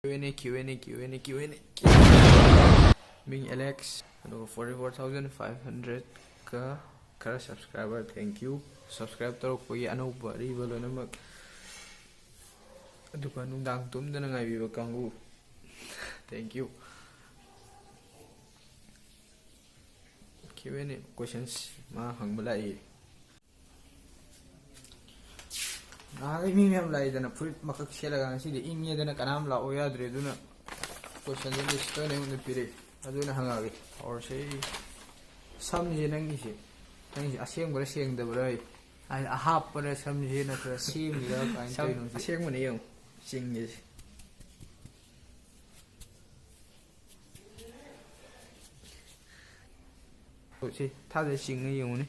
Q&A Ming Alex aduga 44,500 ka khara subscriber thank you subscribe tawrokpagi anouba ariba loinamak aduga nungdang tumdana ngaibiba kangu thank you. Q&A questions ma hangba lai Nagai mi miyam lai dana furit makak selaga ngasi de ingye dana kanam la oya dre duna question de list to ne un pire aduna hangage or say samje nangi aseng bara seng da bara ai a hap bara samje na tra sim ya kain to no aseng mane yong sing ni o si ta de sing ni yong ni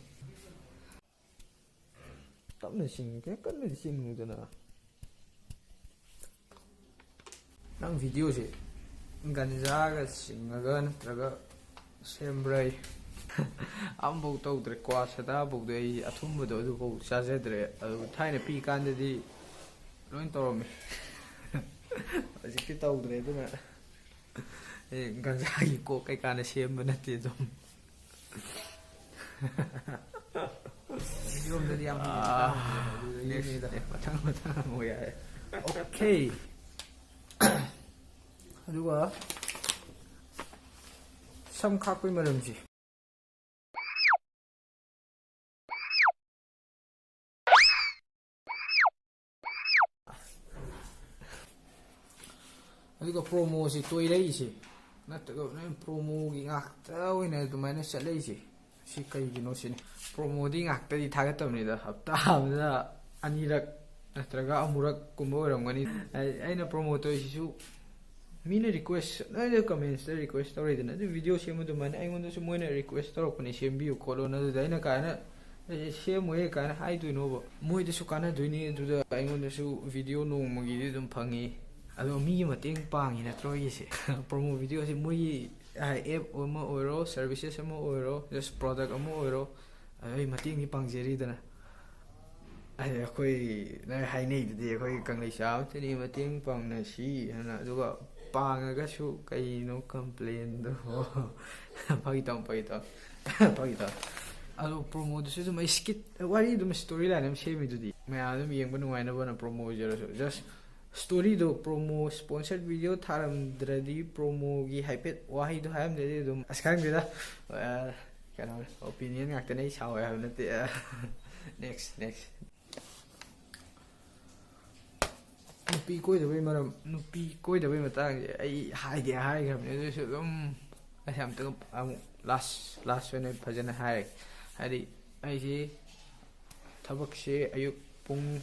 tapna sing ke kan na sing nu dana nang video se ganjaga singaga natraga sembrai ambau tawdre kwa sada bugde ai athumbudo adu ko chajadre adu thaina pi kandadi loin toromi ajiki tawdre duna ganjagi ko kai kana semba nate dum yom dadi am ni da matang mo ya okay aduga sam khakpui maramji aduga promo si toilei si nataga promo gi ngakta oina dumaina chalei si kaigino sini promo di ngakta di thagatamni da hapta amda anirak natraga amurak kumba oramgani aina promo toisisu mina request na comments da request tawridana du video semu du man aingonda su moina request tawrokpani sembiu kholo na du daina kana semoe kana haiduino bo moida su kana duini du da aingonda su video nongmagi di dum phangi ado mi mateng pangi na troye se promo video se moi app oma oiro services ama oiro just product ama oiro ai mateng ni pangjeri dana ai khoi na hainei de khoi kanglei saw teni mateng pang na si hana aduga pangaga su kaino complain do pagita alo promo du su mai skit wari du storyline am shemi du di ma adum yengba nuaina bana promo jero just story do promo sponsored video tharam dradi promo gi hypet wahi do hayam de dum askang dida kana opinion ngakta nei saw ya nate next nupi koi da bai matang ai hai gramne du su dum asam ta last one phajana hai hadi ai ji thabak se ayuk pung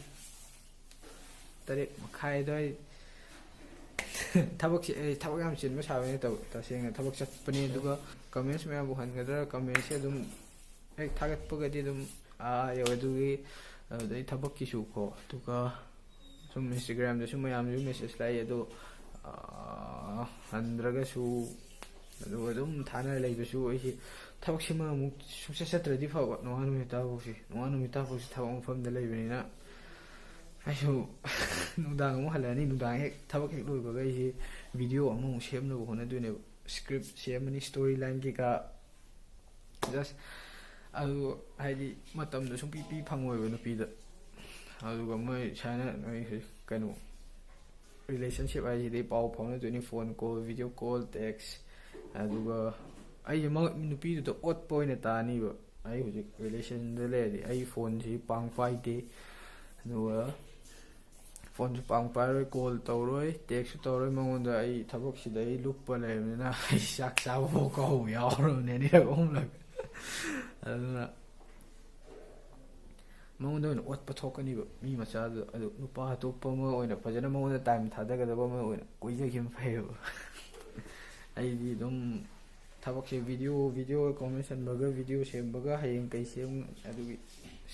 tare makhai doi tabak yam chin ma sawe to taseng tabak chat pani duga comments me abu han gadra comments se dum ek thagat pagadi dum yo dugi dai tabak ki su ko duga sum Instagram da sum yam ju message lai ado handraga su duga dum thana lai du su ai tabak sima mu success tradi fa no anu mi ta bu si thabang pham da lai bani na ayo nudang mo halani nudang hek thabak hek loi baga hi video among semna bo hona dune script semani storyline ki ka just alu haidi matam da sum pi phangoi ba nupi da alu ga mai chana noi kanu relationship ai dei pau phone dune phone call video call text alu ga ai ma nupi da ot point ta ni ba ai hujik relation da le di ai phone si pang pai de no phone su pang pai call tawroi text tawroi mangonda ai thabak si dai luppa leimna ai sak sa bo ko yauro ne ni ong la aduna mangonda no ot pathokani ba mi macha adu nupa toppa ma oina phajana mangonda time thadaga da ba ma oina koija kim phai ai di dum thabak se video comment baga video sem baga hayeng kai sem adu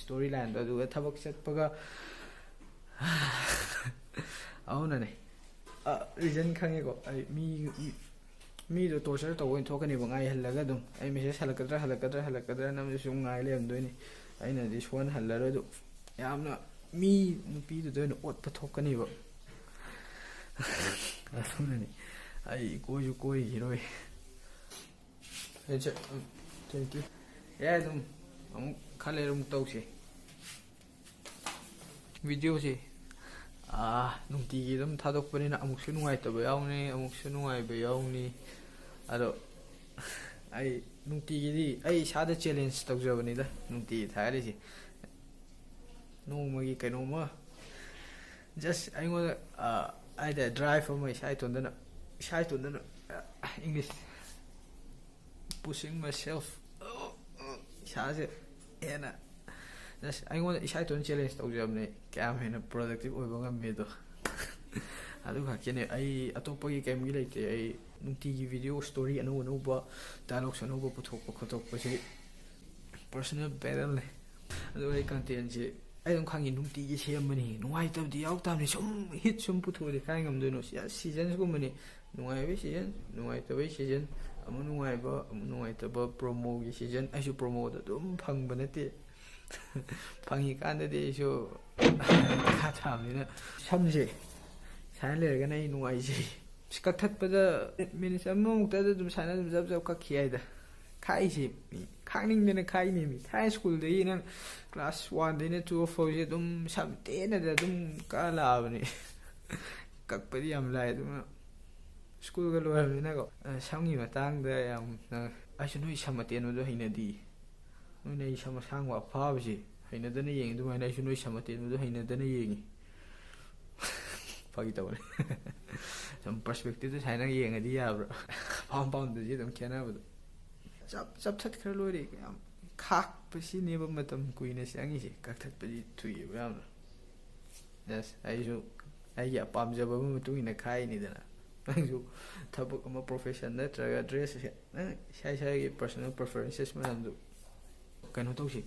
storyline da adu thabak chat baga auna ne reason khange ko ai mi do torture to win thokani ba ngai halaga dum ai message halakadra nam su ngai lem doini aina this one halaro do yamna mi nupi do no ot pa thokani ba ꯑꯗꯨꯅꯅꯤ ꯑꯩ ꯀꯣꯏꯁꯨ ꯀꯣꯏꯈꯤꯔꯣꯏ thank you ꯌꯥꯏ ꯑꯗꯨꯝ ꯑꯃꯨꯛ ꯈꯔ ꯂꯩꯔ ꯑꯃꯨꯛ ꯇꯧꯁꯤ ꯚꯤꯗꯤꯑꯣꯁꯤ ꯅꯨꯡꯇꯤꯒꯤ ꯑꯗꯨꯝ ꯊꯥꯗꯣꯛꯄꯅꯤꯅ ꯑꯃꯨꯛꯁꯨ ꯅꯨꯡꯉꯥꯏꯇꯕ ꯌꯥꯎꯅꯤ ꯑꯃꯨꯛꯁꯨ ꯅꯨꯡꯉꯥꯏꯕ ꯌꯥꯎꯅꯤ ꯑꯗꯣ ꯑꯩ ꯅꯨꯡꯇꯤꯒꯤꯗꯤ ꯑꯩ ꯏꯁꯥꯗ ꯆꯦꯂꯦꯟꯖ ꯇꯧꯖꯕꯅꯤꯗ ꯅꯨꯡꯇꯤꯒꯤ ꯊꯥꯒꯠꯂꯤꯁꯤ ꯅꯣꯡꯃꯒꯤ ꯀꯩꯅꯣꯝꯃ ꯖꯁ ꯑꯩꯉꯣꯟꯗ ꯍꯥꯏꯇꯥꯔꯦ ꯗ꯭ꯔꯥꯏꯚ ꯑꯃ ꯏꯁꯥ ꯏꯇꯣꯟꯗꯅ ꯏꯪꯂꯤꯁ ꯄꯨꯁꯤꯡ ꯃꯥꯏ ꯁꯦꯜꯐ ꯏꯁꯥꯁꯦ ꯍꯦꯟꯅ ꯖꯁ ꯑꯩꯉꯣꯟꯗ ꯏꯁꯥ ꯏꯇꯣꯟꯗ ꯆꯦꯂꯦꯟꯖ ꯇꯧꯖꯕꯅꯦ ꯀꯌꯥꯝ ꯍꯦꯟꯅ ꯄ꯭ꯔꯗꯛꯇꯤꯚ ꯑꯣꯏꯕ ꯉꯝꯃꯦꯗꯣ ꯑꯗꯨ ꯈꯛꯀꯤꯅꯦ ꯑꯩ ꯑꯇꯣꯞꯄꯒꯤ ꯀꯩꯝꯒꯤ ꯂꯩꯇꯦ ꯑꯩ ꯅꯨꯡꯇꯤꯒꯤ ꯚꯤꯗꯤꯑꯣ ꯁ꯭ꯇꯣꯔꯤ ꯑꯅꯧ ꯑꯅꯧꯕ ꯗꯥꯏꯂꯣꯛꯁ ꯑꯅꯧꯕ ꯄꯨꯊꯣꯛꯄ ꯈꯣꯠꯇꯣꯛꯄꯁꯤ ꯄꯔꯁꯣꯅꯦꯜ ꯕꯦꯇꯜꯅꯦ ꯑꯗꯨꯒ ꯑꯩ ꯀꯟꯇꯦꯟꯁꯤ ꯑꯩ ꯑꯗꯨꯝ ꯈꯪꯉꯤ ꯅꯨꯡꯇꯤꯒꯤ ꯁꯦꯝꯕꯅꯤ ꯅꯨꯡꯉꯥꯏꯇꯕꯗꯤ ꯌꯥꯎꯇꯕꯅꯤ ꯁꯨꯝ ꯍꯤꯠ ꯁꯨꯝ ꯄꯨꯊꯣꯛꯑꯗꯤ ꯀꯥꯏ ꯉꯝꯗꯣꯏꯅꯣ ꯁꯤꯖꯟꯁꯒꯨꯝꯕꯅꯤ ꯅꯨꯡꯉꯥꯏꯕꯒꯤ ꯁꯤꯖꯟ ꯅꯨꯡꯉꯥꯏꯇꯕꯒꯤ ꯁꯤꯖꯟ ꯑꯃꯨꯛ ꯅꯨꯡꯉꯥꯏꯕ ꯑꯃꯨꯛ ꯅꯨꯡꯉꯥꯏꯇꯕ ꯄ꯭ꯔꯣꯃꯣꯒꯤ ꯁꯤꯖꯟ ꯑꯩꯁꯨ ꯄ꯭ꯔꯣꯃꯣꯗ ꯑꯗꯨꯝ ꯐꯪꯕ ꯅꯠꯇꯦ ꯐꯪꯉꯤꯀꯥꯟꯗꯗꯤ ꯑꯩꯁꯨ ꯄꯩꯁꯥ ꯊꯥꯕꯅꯤꯅ ꯁꯝꯁꯦ ꯁꯨꯃꯥꯏꯅ ꯂꯩꯔꯒꯅ ꯑꯩ ꯅꯨꯡꯉꯥꯏꯖꯩ ꯀꯛꯊꯠꯄꯗ ꯃꯤꯅꯤꯠ ꯑꯃꯃꯨꯛꯇꯗ ꯑꯗꯨꯝ ꯁꯨꯃꯥꯏꯅ ꯑꯗꯨꯝ ꯖꯞ ꯖꯞ ꯀꯛꯈꯤ ꯍꯥꯏꯗ ꯈꯥꯛꯏꯁꯤ ꯈꯥꯛꯅꯤꯡꯗꯅ ꯈꯥꯛꯏꯅꯦ ꯃꯤ ꯊꯥꯏꯅ ꯁ꯭ꯀꯨꯜꯗꯒꯤ ꯅꯪ ꯀ꯭ꯂꯥꯁ 1ꯗꯩꯅ 12 ꯐꯥꯎꯁꯦ ꯑꯗꯨꯝ ꯁꯝ ꯇꯦꯟꯅꯗ ꯑꯗꯨꯝ ꯀꯛꯑ ꯂꯥꯛꯑꯕꯅꯤ ꯀꯛꯄꯗꯤ ꯌꯥꯝ ꯂꯥꯏ ꯑꯗꯨꯅ ꯁ꯭ꯀꯨꯜꯒ ꯂꯣꯏꯔꯕꯅꯤꯅꯀꯣ ꯁꯝꯒꯤ ꯃꯇꯥꯡꯗ ꯌꯥꯝꯅ ꯑꯩꯁꯨ ꯅꯣꯏ ꯁꯝ ꯑꯇꯦꯟꯕꯗꯣ ꯍꯩꯅꯗꯤ ꯅꯣꯏꯅ ꯑꯩ ꯁꯝ ꯑꯁꯥꯡꯕ ꯑꯐꯥꯕꯁꯤ ꯍꯩꯅꯗꯅ ꯌꯦꯡꯉꯤ ꯑꯗꯨꯃꯥꯏꯅ ꯑꯩꯁꯨ ꯅꯣꯏ ꯁꯝ ꯑꯇꯦꯟꯕꯗꯣ ꯍꯩꯅꯗꯅ ꯌꯦꯡꯉꯤ ꯐꯥꯒꯤ ꯇꯧꯕꯅꯤ ꯁꯨꯝ ꯄꯔꯁꯄꯦꯛꯇꯤꯚꯇ ꯁꯨꯃꯥꯏꯅ ꯌꯦꯡꯉꯗꯤ ꯌꯥꯕ꯭ꯔꯥ ꯄꯥꯝꯗꯗꯤ ꯑꯗꯨꯝ ꯈꯦꯠꯅꯕꯗꯣ ꯆꯞꯊꯠꯈ꯭ꯔ ꯂꯣꯏꯔꯦ ꯌꯥꯝ ꯈꯥꯛꯄꯁꯤꯅꯦꯕ ꯃꯇꯝ ꯀꯨꯏꯅ ꯆꯪꯉꯤꯁꯦ ꯀꯛꯊꯠꯄꯗꯤ ꯊꯨꯏꯑꯕ ꯌꯥꯝꯅ ꯖꯁ ꯑꯩꯁꯨ ꯑꯩꯒꯤ ꯑꯄꯥꯝꯖꯕ ꯑꯃ ꯃꯇꯨꯡ ꯏꯟꯅ ꯈꯥꯏꯅꯤꯗꯅ ꯅꯪꯁꯨ ꯊꯕꯛ ꯑꯃ ꯄ꯭ꯔꯣꯐꯦꯁꯟ ꯅꯠꯇ꯭ꯔꯒ ꯗ꯭ꯔꯦꯁ ꯅꯪ ꯏꯁꯥ ꯏꯁꯥꯒꯤ ꯄꯔꯁꯣꯅꯦꯜ ꯄ꯭ꯔꯐꯔꯦꯟꯁꯦꯁ ꯃꯌꯥꯝꯗꯨ ꯀꯩꯅꯣ ꯇꯧꯁꯤ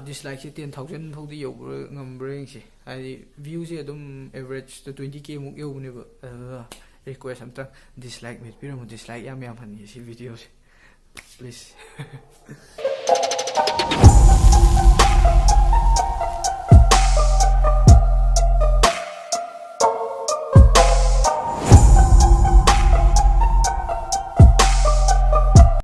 ꯗꯤꯁꯂꯥꯏꯛꯁꯦ 10,000 ꯐꯥꯎꯗꯤ ꯌꯧꯕ꯭ꯔꯥ ꯉꯝꯕ꯭ꯔꯥ ꯌꯦꯡꯁꯤ ꯍꯥꯏꯗꯤ ꯚ꯭ꯌꯨꯁꯦ ꯑꯗꯨꯝ ꯑꯦꯚꯔꯦꯖꯇ 20K ꯃꯨꯛ ꯌꯧꯕꯅꯦꯕ ꯑꯗꯨꯗ ꯔꯤꯀ꯭ꯋꯦꯁ ꯑꯝꯇꯪ ꯗꯤꯁꯂꯥꯏꯛ ꯃꯦꯠꯄꯤꯔꯝꯃꯨ ꯗꯤꯁꯂꯥꯏꯛ ꯌꯥꯝ ꯌꯥꯝꯍꯟꯒꯦ ꯁꯤ ꯚꯤꯗꯤꯑꯣꯁꯦ ꯄ꯭ꯂꯤꯖ